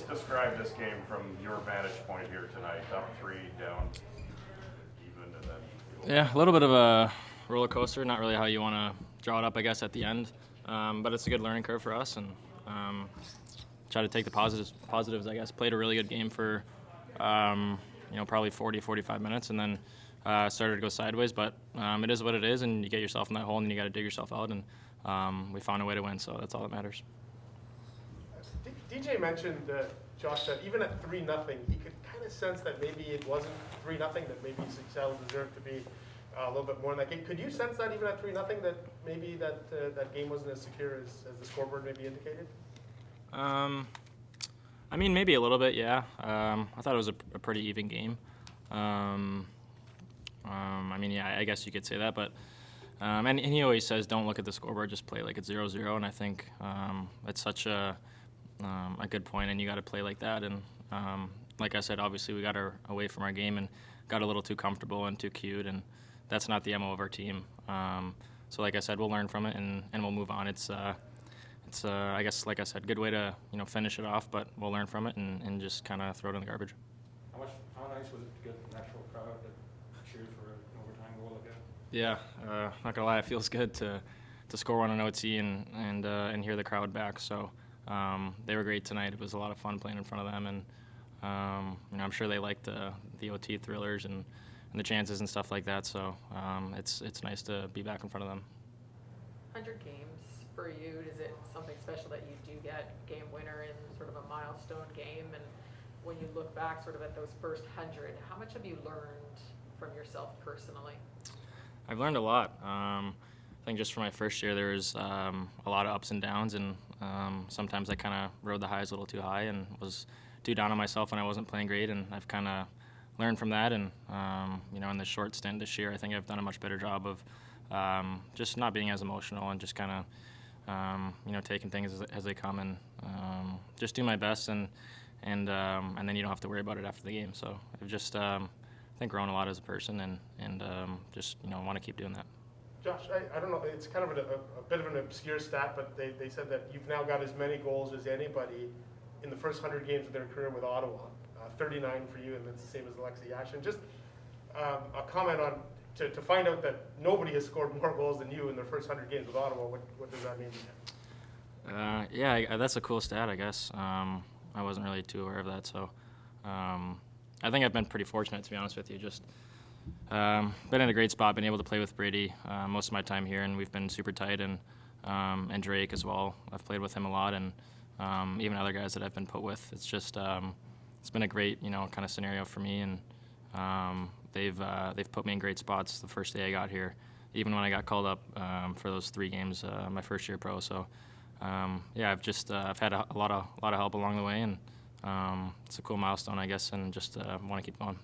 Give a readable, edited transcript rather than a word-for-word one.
describe this game from your vantage point here tonight? Up 3, down even, and then... Yeah, a little bit of a roller coaster. Not really how you want to draw it up, I guess, at the end. But it's a good learning curve for us, and try to take the positives, I guess. Played a really good game for, probably 40, 45 minutes, and then started to go sideways. But it is what it is, and you get yourself in that hole, and you got to dig yourself out, and we found a way to win, so that's all that matters. DJ mentioned, Josh, that even at 3-0, he could kind of sense that maybe it wasn't 3-0, that maybe Sextel deserved to be a little bit more in that game. Could you sense that even at 3-0, that maybe that game wasn't as secure as the scoreboard maybe indicated? I mean, maybe a little bit, yeah. I thought it was a pretty even game. I mean, yeah, I guess you could say that, but and he always says, don't look at the scoreboard, just play like it's 0-0, and I think it's such a good point, and you got to play like that. And like I said, obviously we got away from our game and got a little too comfortable and too cute, and that's not the MO of our team. So like I said, we'll learn from it and we'll move on. It's I guess, like I said, good way to finish it off, but we'll learn from it and just kind of throw it in the garbage. How nice was it to get an actual crowd that cheered for an overtime goal like that? Yeah, not gonna lie, it feels good to score one on OT and hear the crowd back. So they were great tonight. It was a lot of fun playing in front of them, and I'm sure they liked the OT thrillers and the chances and stuff like that. So it's nice to be back in front of them. 100 games for you, is it something special that you do get game winner in sort of a milestone game? And when you look back sort of at those first 100, how much have you learned from yourself personally? I've learned a lot. I think just for my first year, there was a lot of ups and downs, and sometimes I kind of rode the highs a little too high and was too down on myself when I wasn't playing great, and I've kind of learned from that. And in the short stint this year, I think I've done a much better job of just not being as emotional and just kind of taking things as they come, and just do my best, and then you don't have to worry about it after the game. So I've just I think grown a lot as a person, and just want to keep doing that. Josh, I don't know, it's kind of a bit of an obscure stat, but they said that you've now got as many goals as anybody in the first 100 games of their career with Ottawa. 39 for you, and that's the same as Alexei Yashin. Just a comment on, to find out that nobody has scored more goals than you in their first 100 games with Ottawa, what does that mean to you? Yeah, that's a cool stat, I guess. I wasn't really too aware of that, so I think I've been pretty fortunate, to be honest with you. Just been in a great spot, been able to play with Brady most of my time here, and we've been super tight, and Drake as well. I've played with him a lot, and even other guys that I've been put with. It's just it's been a great kind of scenario for me, and they've put me in great spots the first day I got here, even when I got called up for those 3 games my first year pro. So I've just I've had a lot of help along the way, and it's a cool milestone, I guess, and just want to keep going.